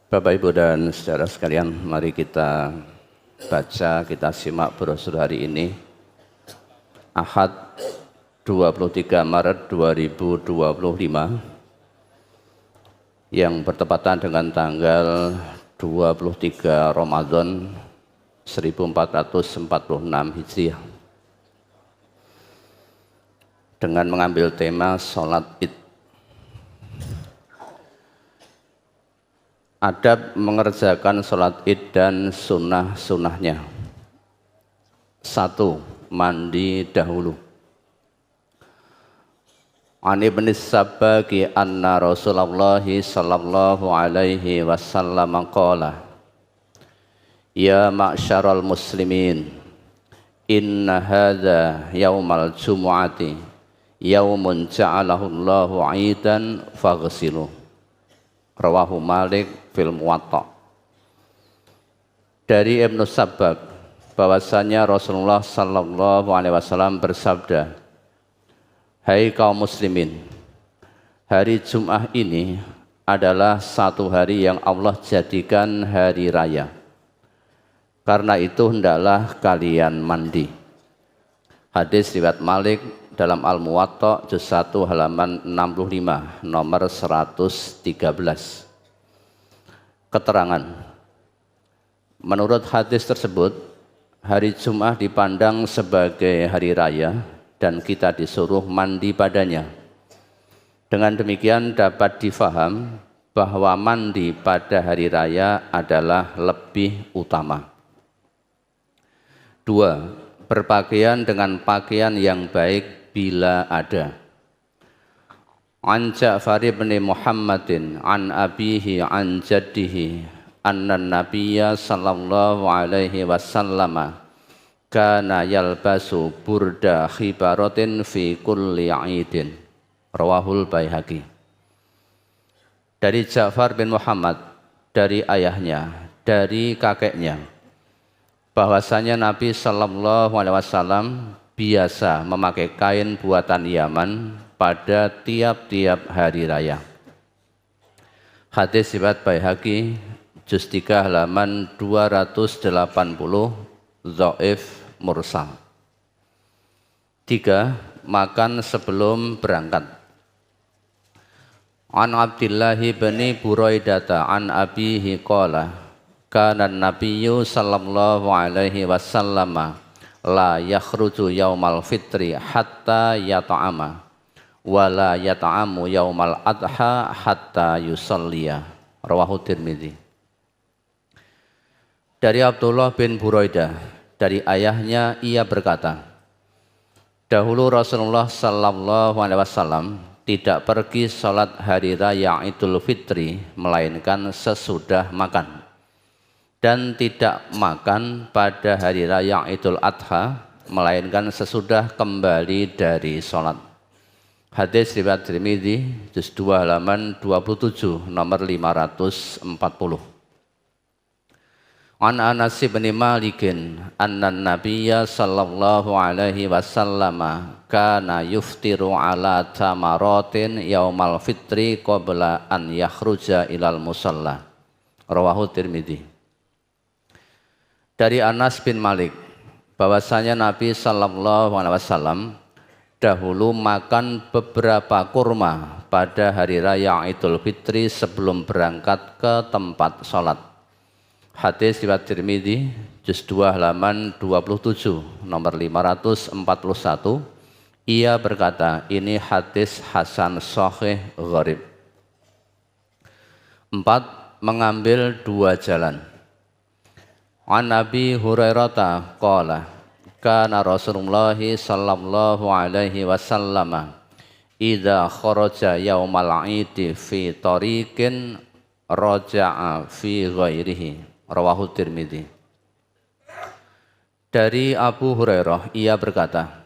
Bapak, Ibu, dan saudara sekalian, mari kita baca, kita simak brosur hari ini, Ahad 23 Maret 2025, yang bertepatan dengan tanggal 23 Ramadan 1446 Hijriah, dengan mengambil tema Sholat Id. Adab mengerjakan sholat id dan sunnah-sunnahnya. 1. Mandi dahulu. An Ibn Sabbagi anna Rasulullah sallallahu alaihi wasallam qala, ya ma'syaral muslimin, inna hadha yaumal jumu'ati yaumun ja'alahu Allahu 'idan faghsiluh. Rawahu Malik fil Muwatta. Dari Ibnu Sabbag bahwasanya Rasulullah sallallahu alaihi wasallam bersabda, hai kaum muslimin, hari Jumat ini adalah satu hari yang Allah jadikan hari raya. Karena itu hendaklah kalian mandi. Hadis riwayat Malik dalam Al-Muwatta juz 1 halaman 65 nomor 113. Keterangan. Menurut hadis tersebut, hari Jumat dipandang sebagai hari raya dan kita disuruh mandi padanya. Dengan demikian dapat difaham bahwa mandi pada hari raya adalah lebih utama. 2. Berpakaian dengan pakaian yang baik bila ada. An Ja'far bin Muhammadin an abihi an jaddihi anna nabiyya sallallahu alaihi wasallam kana yalbasu burda khibaratin fi kulli 'idin. Rawahul Baihaqi. Dari Ja'far bin Muhammad, dari ayahnya, dari kakeknya, bahwasanya Nabi sallallahu alaihi wasallam biasa memakai kain buatan Yaman pada tiap-tiap hari raya. Hadis riwayat Baihaqi juz 3 halaman 280, dhaif mursal. 3. Makan sebelum berangkat. An Abdullah bin Buraidata an abihi qala, kana nabiyyu sallallahu alaihi wasallam la yakhruju yaumal fitri hatta yata'ama wa la yata'amu yaumal adha hatta yusalliya. Rawahu Tirmidzi. Dari Abdullah bin Buraidah, dari ayahnya, ia berkata, dahulu Rasulullah sallallahu alaihi wasallam tidak pergi salat hari raya Idul Fitri melainkan sesudah makan, dan tidak makan pada hari raya Idul Adha melainkan sesudah kembali dari sholat. Hadis riwayat Tirmidzi juz 2 halaman 27 nomor 540. An Anas bin Malikin anna nabiyya sallallahu alaihi wasallam kana yuftiru ala tamaratin yaumal fitri qabla an yakhruja ilal musalla. Rawahu Tirmidzi. Dari Anas bin Malik, bahwasanya Nabi sallallahu alaihi wasallam dahulu makan beberapa kurma pada hari raya Idul Fitri sebelum berangkat ke tempat sholat. Hadis riwayat Tirmidzi juz 2 halaman 27 nomor 541. Ia berkata, ini hadis hasan sahih gharib. 4. Mengambil dua jalan. An Abi Hurairah qala, kana Rasulullah sallallahu alaihi wasallam idza kharaja yaumal 'idi fi tariqin raja'a fi ghairihi. Rawahu Tirmidzi. Dari Abu Hurairah, ia berkata,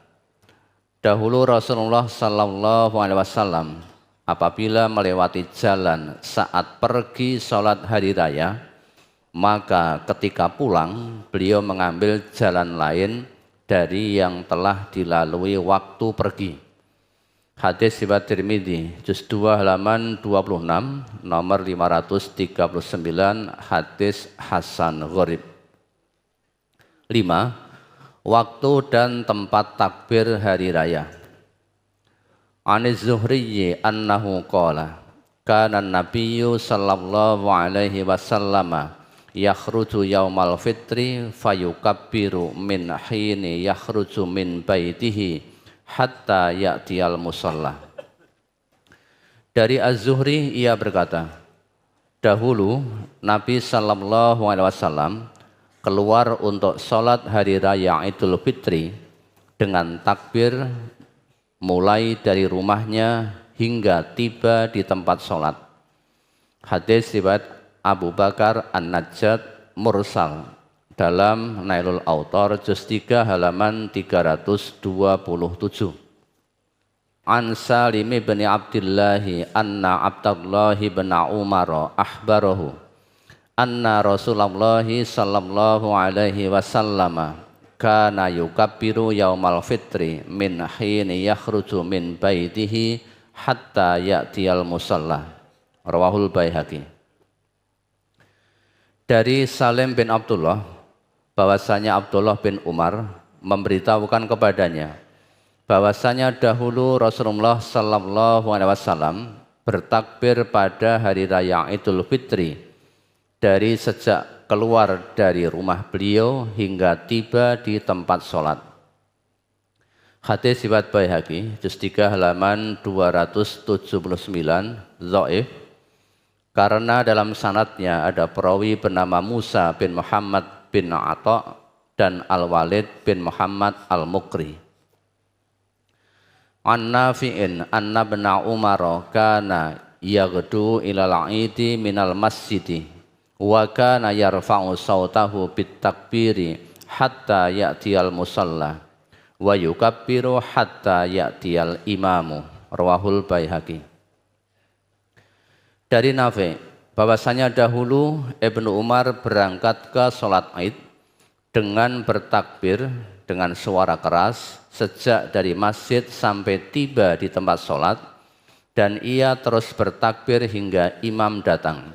dahulu Rasulullah sallallahu alaihi wasallam apabila melewati jalan saat pergi salat hari raya, maka ketika pulang beliau mengambil jalan lain dari yang telah dilalui waktu pergi. Hadis riwayat Tirmidzi, juz 2 halaman 26, nomor 539, hadis hasan gharib. 5. Waktu dan tempat takbir hari raya. Aniz Zuhri annahu qala kana nabiyyu sallallahu alaihi wasallam yakhruju yaumal fitri fayukabbiru min hini yakhruju min baitihi hatta ya'tiyal musalla. Dari Az-Zuhri ia berkata, dahulu Nabi sallallahu alaihi wasallam keluar untuk sholat hari raya Idul Fitri dengan takbir mulai dari rumahnya hingga tiba di tempat sholat. Hadis riwayat Abu Bakar An-Najjad mursal dalam Nailul Autar juz 3 halaman 327. An Salim bin Abdullah anna Abdullah bin Umar akhbarahu anna Rasulullah sallallahu alaihi wasallam kana yukabbiru yaumal fitri min hini yakhruju min baitihi hatta ya'tiyal musalla. Rawahul Baihaqi. Dari Salim bin Abdullah bahwasanya Abdullah bin Umar memberitahukan kepadanya bahwasanya dahulu Rasulullah sallallahu alaihi wasallam bertakbir pada hari raya Idul Fitri dari sejak keluar dari rumah beliau hingga tiba di tempat sholat. Hadis riwayat Baihaqi, juz 3 halaman 279, dhaif, karena dalam sanadnya ada perawi bernama Musa bin Muhammad bin Atha dan Al-Walid bin Muhammad Al-Mukri. An Nafi'in anna bin Umar kana yaghdu ilal aidi minal masjidi wa kana yarfa'u sautahu bit takbiri hatta ya'tiyal musalla wa yukabbiru hatta ya'tiyal imamu. Rawahul Baihaqi. Dari Nafi' bahwasanya dahulu Ibnu Umar berangkat ke sholat Id dengan bertakbir dengan suara keras sejak dari masjid sampai tiba di tempat sholat, dan ia terus bertakbir hingga imam datang.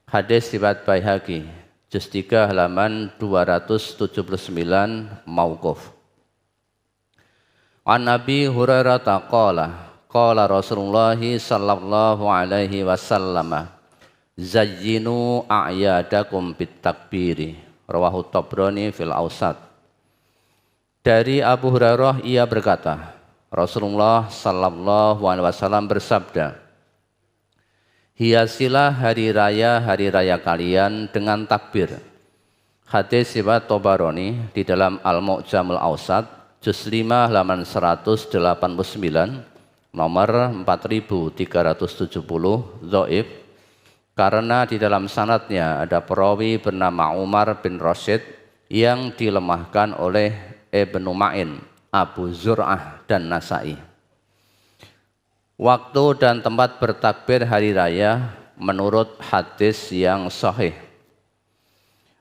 Hadis riwayat Baihaqi, juz 3 halaman 279, mauquf. An Abi Hurairah qala Rasulullah sallallahu alaihi wasallam zayyinu a'yadakum bit takbiri. Rawahu Tabrani fil Awsat. Dari Abu Hurairah ia berkata, Rasulullah sallallahu alaihi wasallam bersabda, hiasilah hari raya kalian dengan takbir. Hadis riwayat Tabrani di dalam Al-Mu'jamul Awsat juz 5 halaman 189, nomor 4370, dhaif, karena di dalam sanadnya ada perawi bernama Umar bin Rashid yang dilemahkan oleh Ibnu Ma'in, Abu Zur'ah dan Nasai. Waktu dan tempat bertakbir hari raya menurut hadis yang sahih.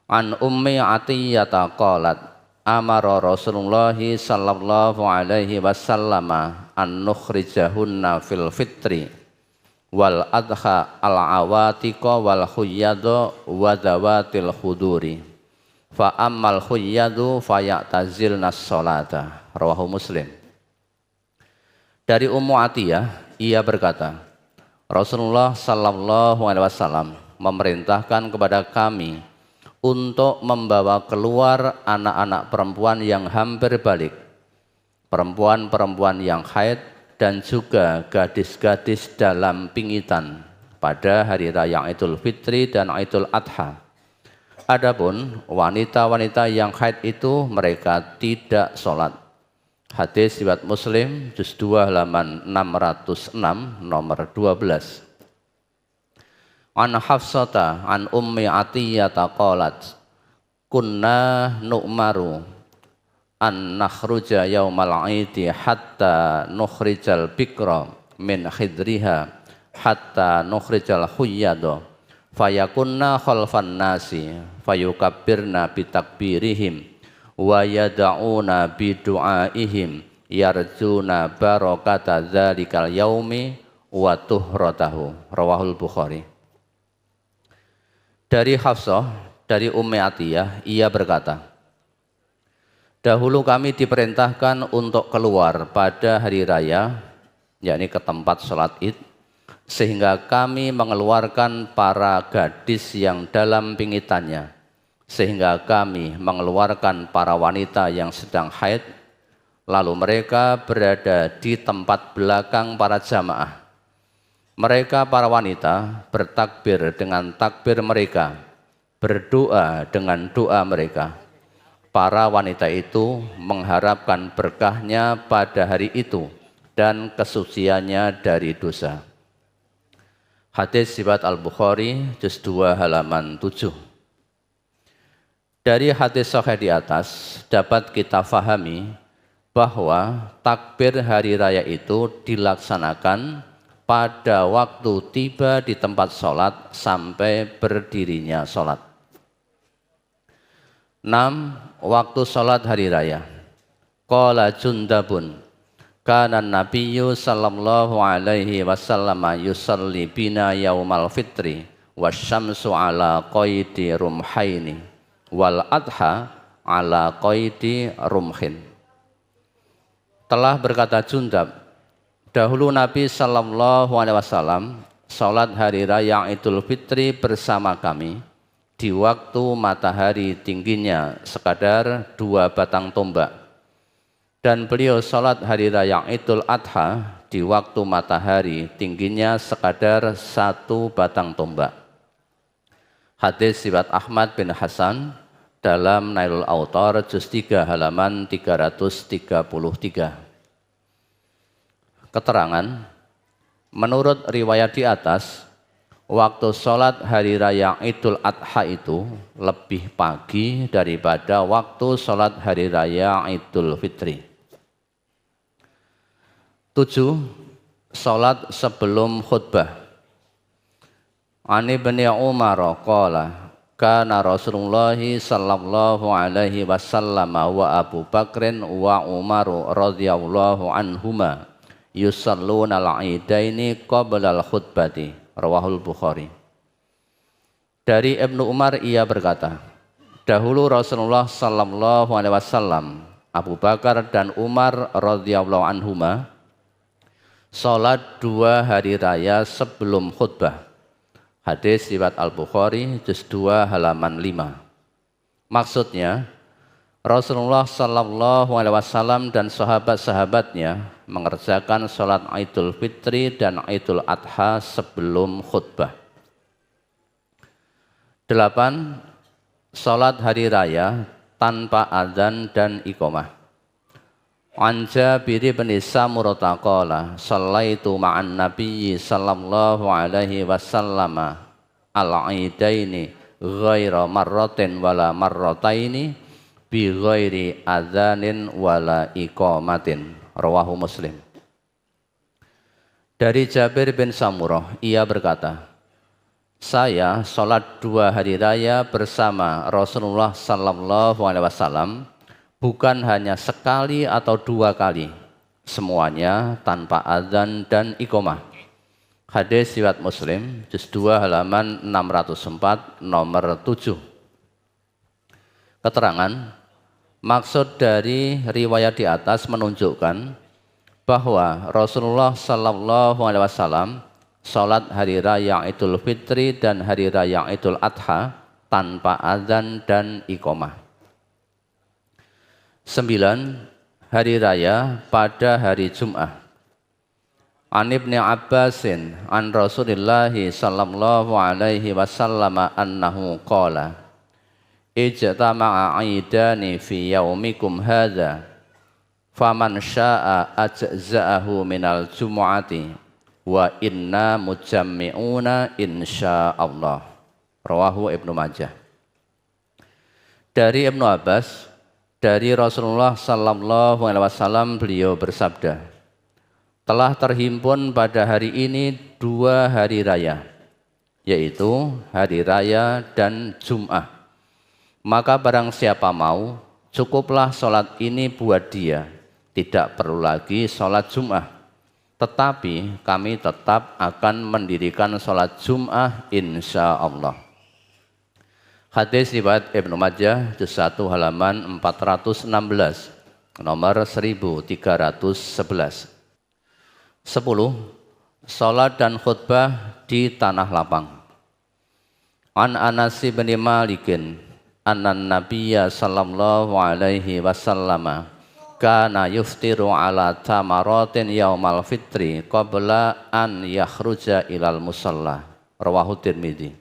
An Ummi Atiyata qalat amara Rasulullah sallallahu alaihi wasallam an nukhrijahunna fil fitri wal adha al awatiqa wal khuyyada wa dawatil khuduri fa ammal khuyyadu fayatazilna sholata. Rawahu Muslim. Dari Ummu Atiyah ia berkata, Rasulullah sallallahu alaihi wasallam memerintahkan kepada kami untuk membawa keluar anak-anak perempuan yang hampir balik, perempuan-perempuan yang haid, dan juga gadis-gadis dalam pingitan pada hari raya Idul Fitri dan Idul Adha. Adapun wanita-wanita yang haid itu mereka tidak sholat. Hadis riwayat Muslim juz 2 halaman 606, nomor 12. An Hafsata an Ummi Atiyata qalat kunna nu'maru an nakhruja yaumal aidi hatta nukhrijal bikra min khidriha hatta nukhrijal khuyyada fayakunna khalfan nasi fayukabbirna bitakbirihim wa yada'una bidu'aihim yarjuna barakata dzalikal yaumi wa tuhratahu. Rawahul Bukhari. Dari Hafsah, dari Ummi Atiyah, ia berkata, dahulu kami diperintahkan untuk keluar pada hari raya, yakni ke tempat sholat id, sehingga kami mengeluarkan para gadis yang dalam pingitannya, sehingga kami mengeluarkan para wanita yang sedang haid, lalu mereka berada di tempat belakang para jamaah. Mereka para wanita bertakbir dengan takbir mereka, berdoa dengan doa mereka. Para wanita itu mengharapkan berkahnya pada hari itu dan kesuciannya dari dosa. Hadis riwayat Al-Bukhari juz 2 halaman 7. Dari hadis sahih di atas dapat kita fahami bahwa takbir hari raya itu dilaksanakan pada waktu tiba di tempat sholat sampai berdirinya sholat. 6. Waktu sholat hari raya. Qala Jundabun, kana nabiyyu sallallahu alaihi wasallam yusalli bina yaumal fitri wasyamsu ala qaidi rumhaini wal adha ala qaidi rumhin. Telah berkata Jundab, dahulu Nabi sallallahu alaihi wasallam salat hari raya Idul Fitri bersama kami di waktu matahari tingginya sekadar 2 batang tombak, dan beliau salat hari raya Idul Adha di waktu matahari tingginya sekadar 1 batang tombak. Hadis riwayat Ahmad bin Hasan dalam Nailul Autar juz 3 halaman 333. Keterangan, menurut riwayat di atas, waktu sholat hari raya Idul Adha itu lebih pagi daripada waktu sholat hari raya Idul Fitri. 7. Sholat sebelum khutbah. Ani bin Umar qala kana Rasulullah sallallahu alaihi wasallam wa Abu Bakrin wa Umar radhiyallahu anhuma yusalluna al-idaini qabla al-khutbati. Rawahul Bukhari. Dari Ibnu Umar ia berkata, dahulu Rasulullah sallallahu alaihi wasallam, Abu Bakar dan Umar radhiyallahu anhuma salat 2 hari raya sebelum khutbah. Hadis riwayat Al-Bukhari juz 2 halaman 5. Maksudnya, Rasulullah sallallahu alaihi wasallam dan sahabat-sahabatnya mengerjakan salat Idul Fitri dan Idul Adha sebelum khutbah. 8. Salat hari raya tanpa adzan dan iqamah. An Jabir bin Samurah qala shallaitu ma'an nabiyyi sallallahu alaihi wasallam al-idaini ghaira marratin wala marrataini bi ghairi adzanin wala iqamatin. Rawahu Muslim. Dari Jabir bin Samurah ia berkata, saya sholat 2 hari raya bersama Rasulullah sallallahu alaihi wasallam bukan hanya sekali atau 2 kali, semuanya tanpa adzan dan iqamah. Hadis riwayat Muslim juz 2 halaman 604 nomor 7. Keterangan, maksud dari riwayat di atas menunjukkan bahwa Rasulullah sallallahu alaihi wasallam salat hari raya Idul Fitri dan hari raya Idul Adha tanpa azan dan iqamah. 9. Hari raya pada hari Jum'ah. An Ibni Abbasin an Rasulillah sallallahu alaihi wasallam annahu qala ijtama'a aidani fi yaumikum hadza faman syaa'a ajza'ahu minal jumu'ati wa inna mujammi'una insyaallah. Rawahu Ibnu Majah. Dari Ibnu Abbas, dari Rasulullah sallallahu alaihi wasallam beliau bersabda, telah terhimpun pada hari ini 2 hari raya, yaitu hari raya dan Jum'ah. Maka barang siapa mau, cukuplah sholat ini buat dia, tidak perlu lagi sholat Jum'ah. Tetapi kami tetap akan mendirikan sholat Jum'ah insya Allah. Hadis riwayat Ibnu Majah juz 1 halaman 416 nomor 1311. 10. Salat dan khutbah di tanah lapang. An Anas bin Malikin annan Nabiyya sallallahu alaihi wasallam kana yuftiru ala tamaratin yaumal fitri qabla an yakhruja ilal musalla. Rawahu Tirmidzi.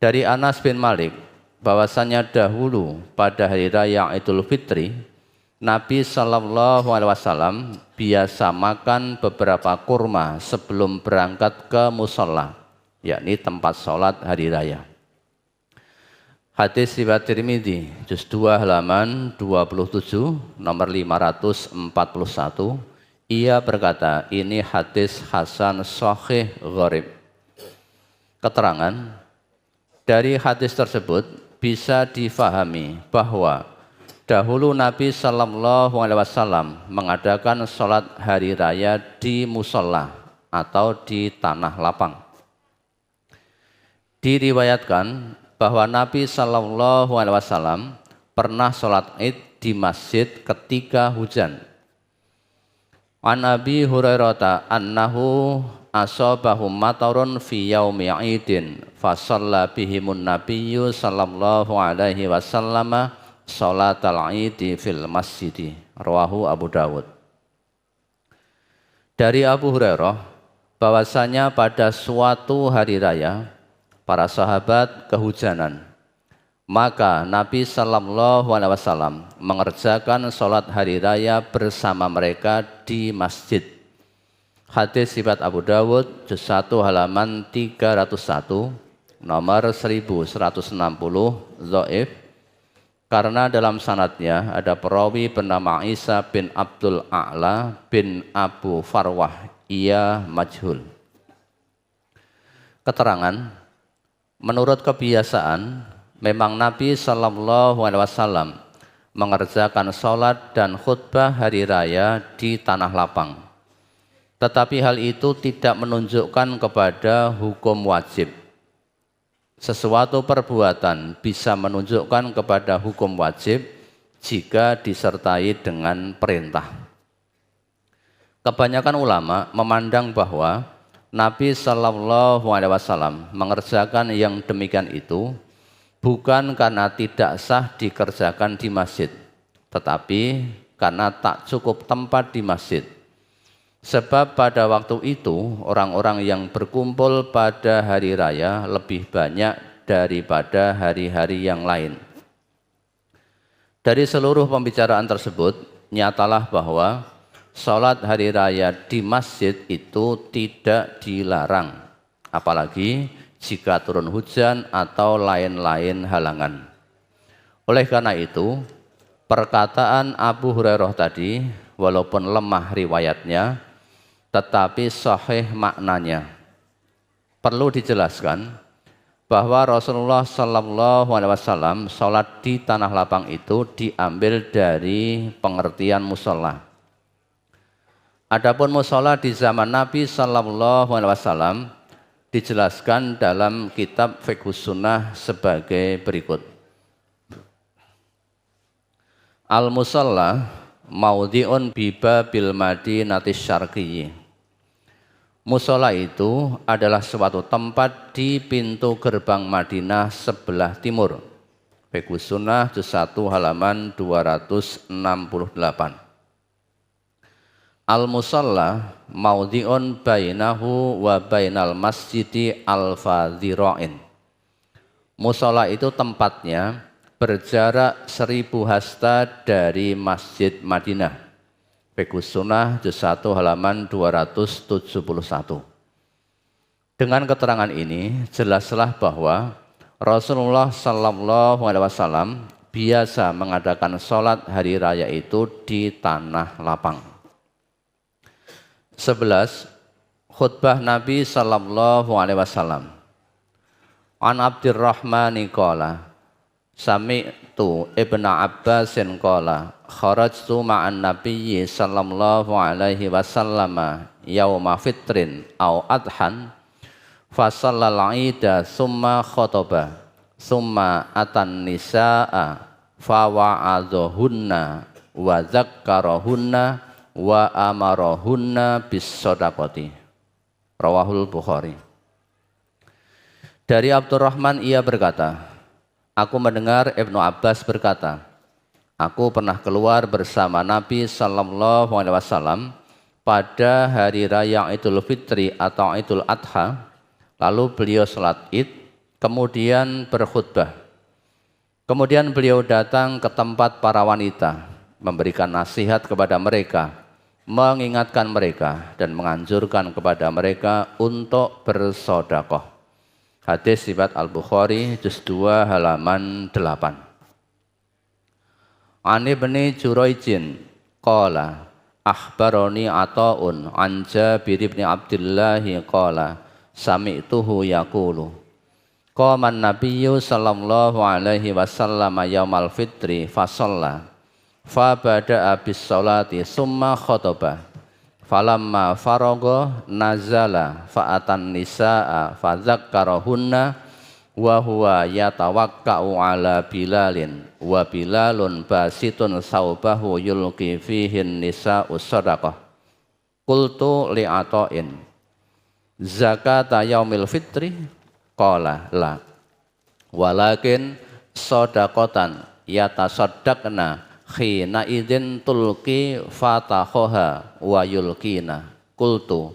Dari Anas bin Malik bahwasanya dahulu pada hari raya Idul Fitri Nabi sallallahu alaihi wasallam biasa makan beberapa kurma sebelum berangkat ke musalla, yakni tempat sholat hari raya. Hadis riwayat Tirmidzi juz 2 halaman 27 nomor 541. Ia berkata, ini hadis hasan sahih gharib. Keterangan dari hadis tersebut bisa difahami bahwa dahulu Nabi sallallahu alaihi wasallam mengadakan sholat hari raya di musalla atau di tanah lapang. Diriwayatkan bahwa Nabi sallallahu alaihi wasallam pernah sholat Id di masjid ketika hujan. An Abi Hurairah annahu asabahum matarun fi yaumi idin fa shalla bihimun nabiyyu sallallahu alaihi wasallam sholatal idi fil masjid. Rawahu Abu Dawud. Dari Abu Hurairah bahwasanya pada suatu hari raya para sahabat kehujanan, maka Nabi sallallahu alaihi wasallam mengerjakan sholat hari raya bersama mereka di masjid. Hadis riwayat Abu Dawud juz 1 halaman 301 nomor 1160 dhaif karena dalam sanadnya ada perawi bernama Isa bin Abdul A'la bin Abu Farwah, ia majhul. Keterangan, menurut kebiasaan memang Nabi sallallahu alaihi wasallam mengerjakan sholat dan khutbah hari raya di tanah lapang. Tetapi hal itu tidak menunjukkan kepada hukum wajib. Sesuatu perbuatan bisa menunjukkan kepada hukum wajib jika disertai dengan perintah. Kebanyakan ulama memandang bahwa Nabi sallallahu alaihi wasallam mengerjakan yang demikian itu bukan karena tidak sah dikerjakan di masjid, tetapi karena tak cukup tempat di masjid. Sebab pada waktu itu orang-orang yang berkumpul pada hari raya lebih banyak daripada hari-hari yang lain. Dari seluruh pembicaraan tersebut, nyatalah bahwa sholat hari raya di masjid itu tidak dilarang, apalagi jika turun hujan atau lain-lain halangan. Oleh karena itu, perkataan Abu Hurairah tadi, walaupun lemah riwayatnya, tetapi sahih maknanya. Perlu dijelaskan bahwa Rasulullah sallallahu alaihi wasallam sholat di tanah lapang itu diambil dari pengertian musholla. Adapun musholla di zaman Nabi sallallahu alaihi wasallam dijelaskan dalam kitab Fiqhus Sunnah sebagai berikut. Al-musalla maudhi'un biba bil madinatis syarqiyyi. Musholla itu adalah suatu tempat di pintu gerbang Madinah sebelah timur. Fiqhus Sunnah juz 1 halaman 268. Al-musalla maudhi'un bainahu wa bainal masjidi al-fadhira'in. Musholla itu tempatnya berjarak 1000 hasta dari Masjid Madinah. Fiqhus Sunnah juz 1 halaman 271. Dengan keterangan ini jelaslah bahwa Rasulullah sallallahu alaihi wasallam biasa mengadakan sholat hari raya itu di tanah lapang. 11. Khutbah Nabi sallallahu alaihi wasallam. An Abdurrahman qala Sami'tu Ibnu Abbasin qala kharajtu ma'an nabiyyi sallallahu alaihi wasallam yauma fitrin au adhan fasallal ida summa khotobah summa atan nisaa fawa'adhunna wa zakkarahunna wa amarahunna bis shadaqati. Rawahul Bukhari. Dari Abdurrahman ia berkata, aku mendengar Ibnu Abbas berkata, aku pernah keluar bersama Nabi sallallahu alaihi wasallam pada hari raya Idul Fitri atau Idul Adha, lalu beliau salat Id, kemudian berkhutbah. Kemudian beliau datang ke tempat para wanita, memberikan nasihat kepada mereka, mengingatkan mereka dan menganjurkan kepada mereka untuk bersedekah. Hadis riwayat Al-Bukhari juz 2 halaman 8. An Ibni Jurayjin qala akhbarani Ata'un an Jabir bin Abdullah qala sami'tuhu yaqulu qama an-nabiyyu sallallahu alaihi wasallam yaumal fitri fa shalla fa bada'a bis sholati summa khotobah falamma faragha nazala fa atan nisaa fa dzakkarahunna wa huwa yatawakka'u ala Bilalin wa Bilalun basitun saubahu yulqi fihin nisa'u shadaqah. Qultu li Ata'in zakata yaumil fitri qala la walakin shadaqatan yatasaddaqna khina idzin tulqi fatahoha wa yulqina. Qultu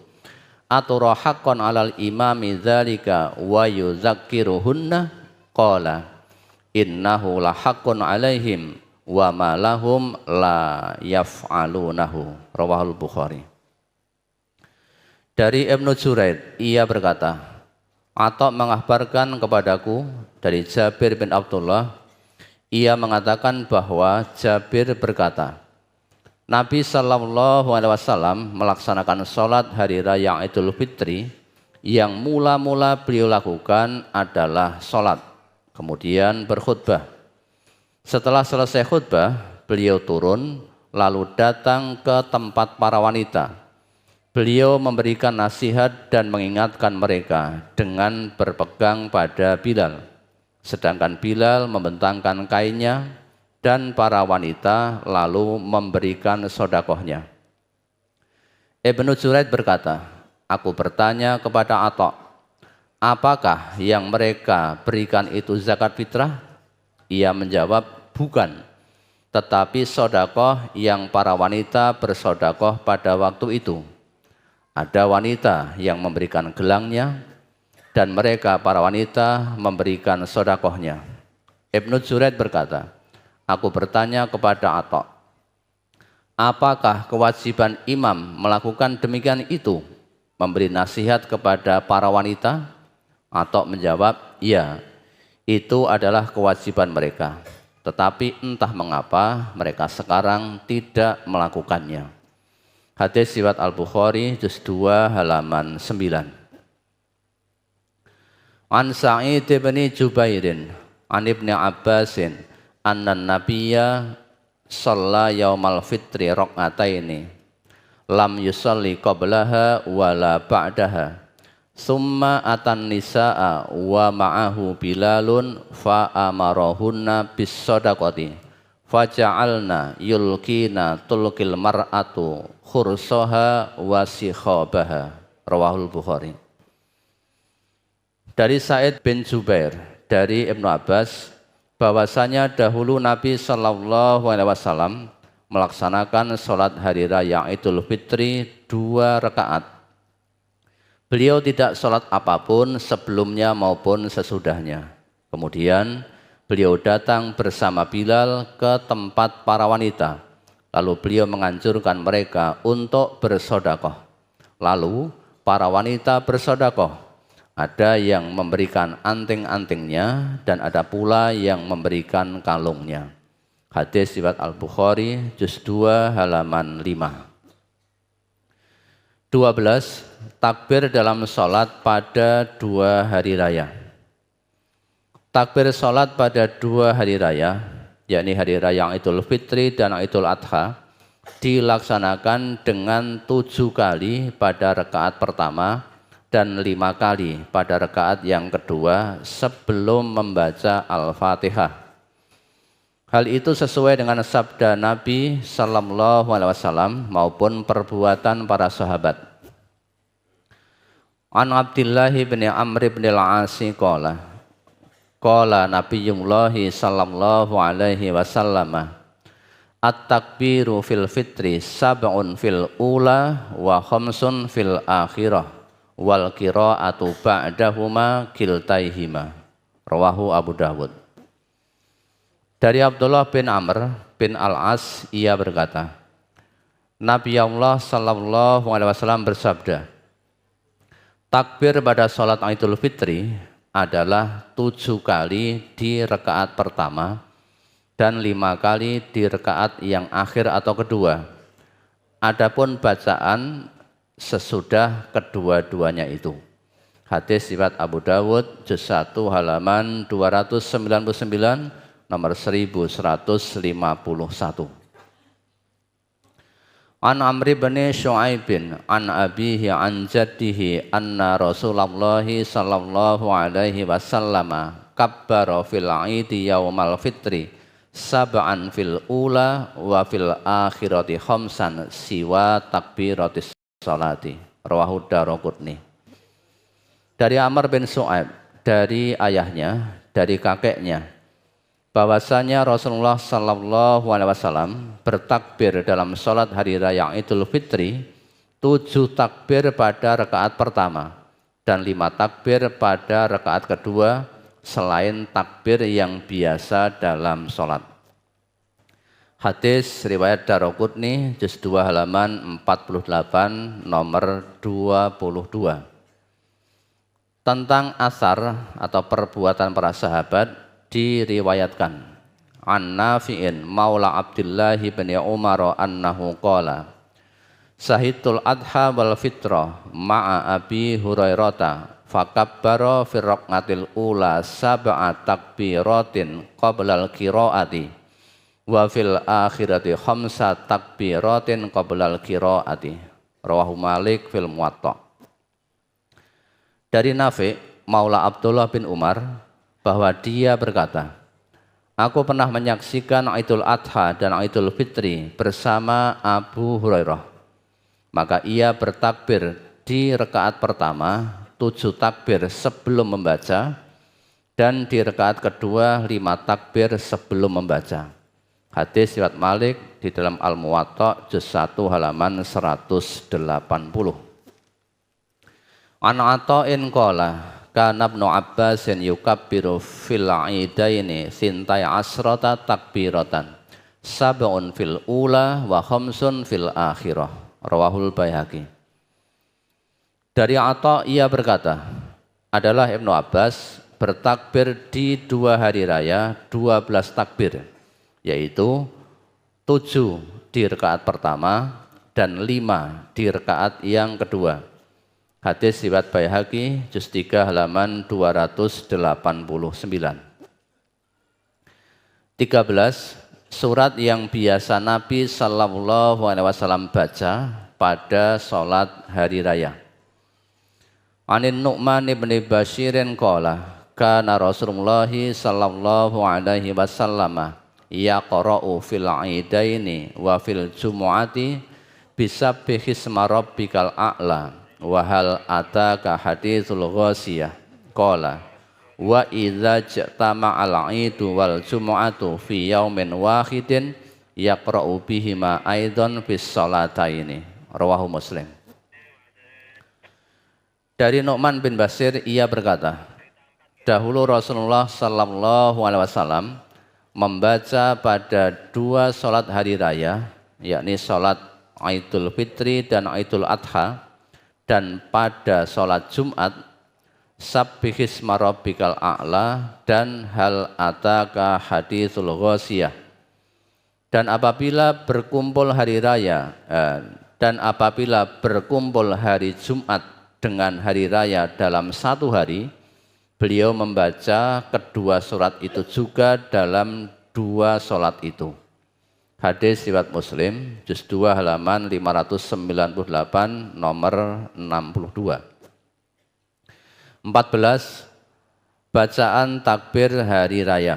atura haqqan alal imami dzalika wa yuzakkiruhunna qala innahu la haqqun alaihim wa ma lahum la yaf'alunahu. Rawahul Bukhari. Dari Ibnu Juraid ia berkata, Atha mengabarkan kepadaku dari Jabir bin Abdullah, ia mengatakan bahwa Jabir berkata, Nabi sallallahu alaihi wasallam melaksanakan sholat hari raya Idul Fitri, yang mula-mula beliau lakukan adalah sholat, kemudian berkhutbah. Setelah selesai khutbah, beliau turun lalu datang ke tempat para wanita. Beliau memberikan nasihat dan mengingatkan mereka dengan berpegang pada Bilal. Sedangkan Bilal membentangkan kainnya dan para wanita lalu memberikan sedekahnya. Ibnu Juraid berkata, aku bertanya kepada Atha, apakah yang mereka berikan itu zakat fitrah? Ia menjawab, bukan, tetapi sedekah yang para wanita bersedekah pada waktu itu. Ada wanita yang memberikan gelangnya, dan mereka para wanita memberikan sedekahnya. Ibnu Juraid berkata, aku bertanya kepada Atha, apakah kewajiban imam melakukan demikian itu, memberi nasihat kepada para wanita? Atha menjawab, ya, itu adalah kewajiban mereka, tetapi entah mengapa mereka sekarang tidak melakukannya. Hadis riwayat Al-Bukhari juz 2 halaman 9. An Sa'id bin Jubairin an Ibni Abbasin anna nabiyya shalla yaumal fitri raq'ataini lam yusalli qablaha wala ba'daha summa atan nisaa wa ma'ahu Bilalun fa amarahunna bis shadaqati faja'alna yulqina tulqil mar'atu khursaha wa sikhabaha. Rawahul Bukhari. Dari Sa'id bin Jubair dari Ibnu Abbas bahwasanya dahulu Nabi sallallahu alaihi wasallam melaksanakan sholat hari raya Idul Fitri 2 rakaat. Beliau tidak sholat apapun sebelumnya maupun sesudahnya. Kemudian beliau datang bersama Bilal ke tempat para wanita. Lalu beliau menganjurkan mereka untuk bersedekah. Lalu para wanita bersedekah. Ada yang memberikan anting-antingnya dan ada pula yang memberikan kalungnya. Hadis riwayat Al-Bukhari juz 2 halaman 5. 12. Takbir dalam sholat pada 2 hari raya. Takbir sholat pada 2 hari raya, yakni hari raya Idul Fitri dan Idul Adha, dilaksanakan dengan 7 kali pada rakaat pertama dan 5 kali pada rakaat yang kedua sebelum membaca Al-Fatihah. Hal itu sesuai dengan sabda Nabi Sallallahu Alaihi Wasallam maupun perbuatan para sahabat. An Abdillah bin Amr bin al-As qala Nabiyullah sallallahu alaihi wasallam at-takbiru fil fitri sab'un fil ula wa khamsun fil akhirah wal qira'atu ba'dahuma kiltaihima. Rawahu Abu Dawud. Dari Abdullah bin Amr bin al-As ia berkata, Nabi Allah sallallahu alaihi wasallam bersabda, takbir pada salat Idul Fitri adalah 7 kali di rakaat pertama dan 5 kali di rakaat yang akhir atau kedua. Adapun bacaan sesudah kedua-duanya itu. Hadis riwayat Abu Dawud juz 1 halaman 299 nomor 1151. An Amri bin Syu'aibin an abihi an jaddihi anna Rasulullah sallallahu alaihi wasallam kabbara fil aidi yaumal fitri sab'an fil ula wa fil akhirati khamsan siwa takbiratis salati. Rawahu Daraqutni. Dari Amr bin Syu'aib, dari ayahnya, dari kakeknya, bahwasanya Rasulullah sallallahu alaihi wasallam bertakbir dalam sholat hari raya Idul Fitri 7 takbir pada rakaat pertama dan 5 takbir pada rakaat kedua selain takbir yang biasa dalam sholat. Hadis riwayat Daraqutni juz 2 halaman 48 nomor 22. Tentang asar atau perbuatan para sahabat diriwayatkan an Nafi'in maula Abdullah bin Umar annahu qala sahidul adha wal fitra ma'a Abi Hurairata fakabbara fi raqatil ula sab'a takbiratin qabla al-qiraati wa fil akhirati khamsa takbiratin qabla al-qiraati. Rawahu Malik fil Muwatta. Dari Nafi' maula Abdullah bin Umar bahwa dia berkata, aku pernah menyaksikan Idul Adha dan Idul Fitri bersama Abu Hurairah. Maka ia bertakbir di rakaat pertama 7 takbir sebelum membaca dan di rakaat kedua 5 takbir sebelum membaca. Hadis riwayat Malik di dalam Al-Muwatta juz 1 halaman 180. An Ata'in qala kana Ibnu Abbas yukabbiru fil aidaini sintai asrata takbiratan sab'un fil ula wa khamsun fil akhirah. Rawahul Baihaqi. Dari Atha ia berkata, adalah Ibnu Abbas bertakbir di 2 hari raya 12 takbir, yaitu 7 di rakaat pertama dan 5 di rakaat yang kedua. Hadis riwayat Baihaqi juz 3 halaman 289. 13. Surat yang biasa Nabi sallallahu alaihi wasallam baca pada salat hari raya. Anin Nu'man bin Bashirin qala kana Rasulullah sallallahu alaihi wasallam yaqra'u fil aidaini wa fil jumu'ati bisabbihi isma rabbikal a'la wa hal ataka haditsul ghasiyah qala wa idza ja'tama al-aidu wal jumu'atu fi yaumin wahidin yaqra'u bihima aidan bis salataini. Rawahu Muslim. Dari Nu'man bin Bashir ia berkata, dahulu Rasulullah sallallahu alaihi wasallam membaca pada 2 salat hari raya, yakni salat Idul Fitri dan Idul Adha, dan pada sholat Jumat Sabbihisma rabbikal a'la dan hal ataka haditsul ghasiyah. Dan apabila berkumpul hari hari Jumat dengan hari raya dalam 1 hari, Beliau membaca kedua surat itu juga dalam 2 sholat itu. Hadis riwayat Muslim, juz 2 halaman 598 nomor 62. 14. Bacaan takbir hari raya.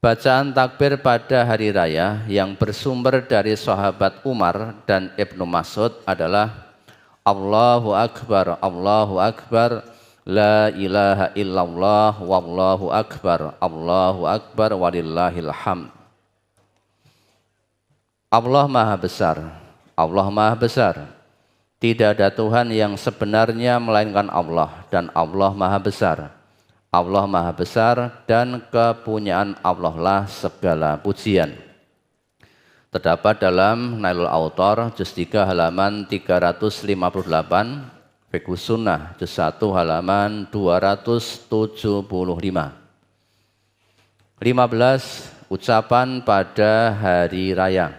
Bacaan takbir pada hari raya yang bersumber dari sahabat Umar dan Ibnu Mas'ud adalah Allahu Akbar, Allahu Akbar, la ilaha illallah, wallahu akbar, Allahu Akbar, walillahil hamd. Allah Maha Besar, Allah Maha Besar. Tidak ada Tuhan yang sebenarnya melainkan Allah, dan Allah Maha Besar. Allah Maha Besar dan kepunyaan Allah lah segala pujian. Terdapat dalam Nailul Autar juz 3 halaman 358, Fiqh Sunnah juz 1 halaman 275. 15. Ucapan pada hari raya.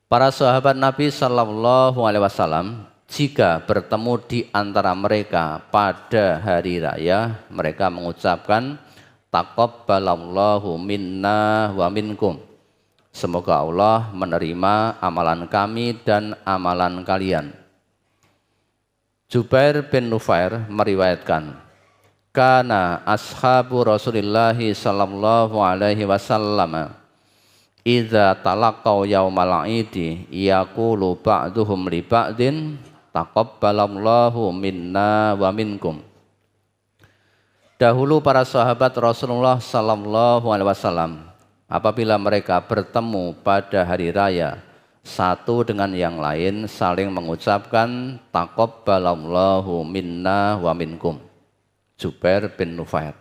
Para sahabat Nabi Sallallahu Alaihi Wasallam jika bertemu di antara mereka pada hari raya, mereka mengucapkan taqabbalallahu minna wa minkum. Semoga Allah menerima amalan kami dan amalan kalian. Jubair bin Nufair meriwayatkan, kana ashabu Rasulillah sallallahu alaihi wasallam idza talaqau yaumal idi yaqulu ba'duhum li ba'din taqabbalallahu minna wa minkum. Dahulu para sahabat Rasulullah sallallahu alaihi wasallam apabila mereka bertemu pada hari raya, satu dengan yang lain saling mengucapkan taqabbalallahu minna wa minkum. Jubair bin Nufair.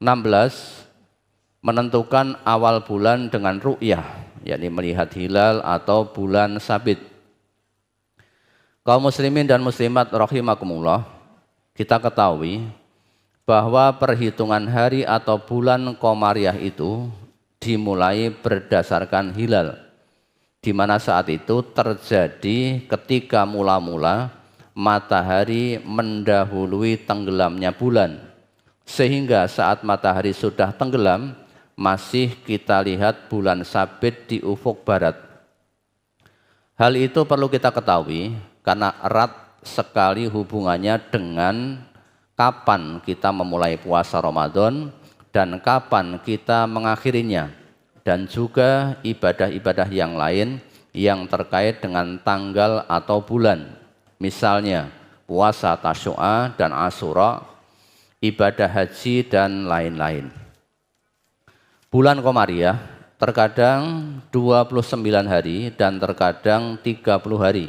16. Menentukan awal bulan dengan ru'yah, yakni melihat hilal atau bulan sabit. Kaum muslimin dan muslimat rahimakumullah, kita ketahui bahwa perhitungan hari atau bulan Qamariah itu dimulai berdasarkan hilal, di mana saat itu terjadi ketika mula-mula matahari mendahului tenggelamnya bulan, sehingga saat matahari sudah tenggelam masih kita lihat bulan sabit di ufuk barat. Hal itu perlu kita ketahui karena erat sekali hubungannya dengan kapan kita memulai puasa Ramadan dan kapan kita mengakhirinya, dan juga ibadah-ibadah yang lain yang terkait dengan tanggal atau bulan, misalnya puasa Tasyu'a dan Asyura, ibadah haji dan lain-lain. Bulan Qamariah terkadang 29 hari dan terkadang 30 hari.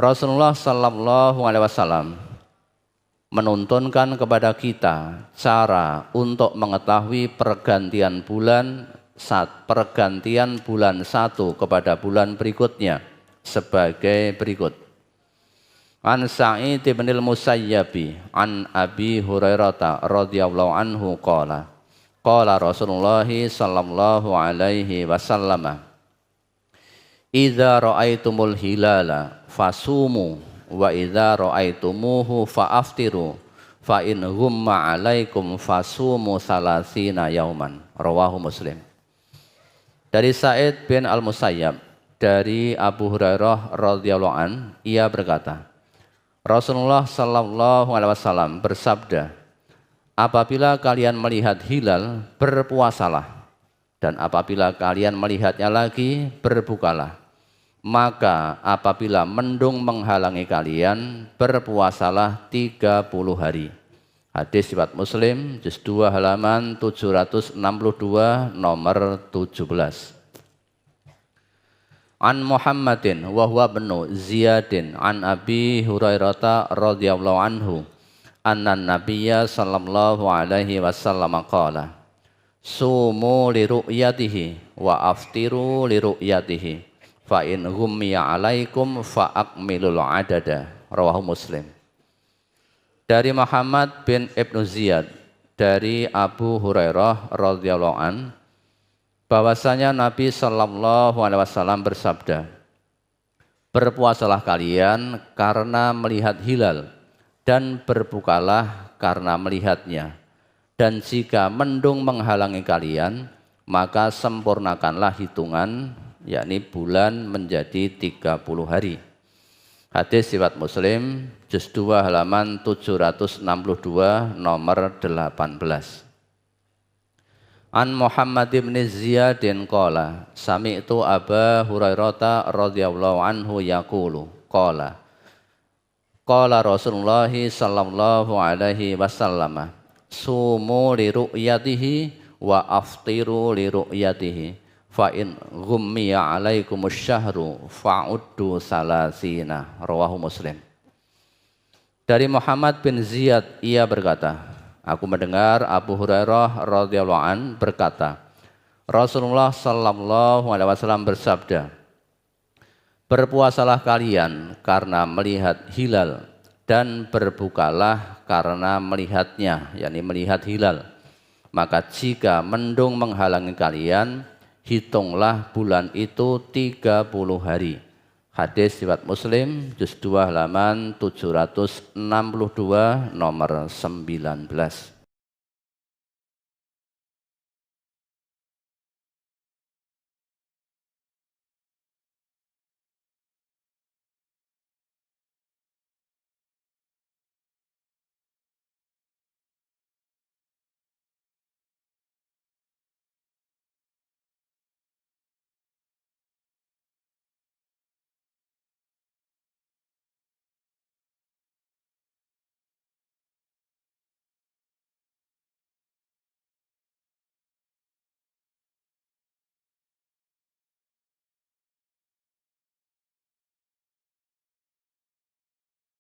Rasulullah sallallahu alaihi wasallam menuntunkan kepada kita cara untuk mengetahui pergantian bulan satu kepada bulan berikutnya sebagai berikut. An Sa'id bin al-Musayyabi an Abi Hurairah radhiyallahu anhu qala Rasulullah sallallahu alaihi wasallam, idza ra'aitumul hilala fasumu wa idza ra'aitumuhu fa'aftiru fa in ghumma 'alaikum fasumu salasina yauman. Rawahu Muslim. Dari Sa'id bin Al-Musayyab dari Abu Hurairah radhiyallahu an, ia berkata, Rasulullah sallallahu alaihi wasallam bersabda, apabila kalian melihat hilal, berpuasalah, dan apabila kalian melihatnya lagi, berbukalah. Maka apabila mendung menghalangi kalian, berpuasalah 30 hari. Hadis riwayat Muslim, juz 2 halaman 762 nomor 17. An Muhammadin wa huwa ibnu Ziyadin an Abi Hurairah radhiyallahu anhu anna Nabiyya sallallahu alaihi wasallam qala sumu li ru'yatihi wa aftiru li ru'yatihi fa in ghummiya 'alaikum fa akmilul adada. Rawahu Muslim. Dari Muhammad bin Ibnu Ziyad dari Abu Hurairah radhiyallahu an bahwasanya Nabi sallallahu alaihi wasallam bersabda, berpuasalah kalian karena melihat hilal, dan berbukalah karena melihatnya. Dan jika mendung menghalangi kalian, maka sempurnakanlah hitungan, yakni bulan menjadi 30 hari. Hadis riwayat Muslim, juz 2 halaman 762 nomor 18. An Muhammad bin Ziyadin qala sami'tu Aba Hurairah radhiyallahu anhu yaqulu qala qala Rasulullah sallallahu alaihi wasallam sumu li ru'yatihi wa aftiru li ru'yatihi fa in ghummiya alaikumus syahru fa'uddu salasina, rawahu Muslim. Dari Muhammad bin Ziyad ia berkata, aku mendengar Abu Hurairah radhiyallahu an berkata, Rasulullah sallallahu alaihi wasallam bersabda, berpuasalah kalian karena melihat hilal dan berbukalah karena melihatnya, yakni melihat hilal. Maka jika mendung menghalangi kalian, hitunglah bulan itu 30 hari. Hadis riwayat Muslim, juz 2 halaman 762 nomor 19.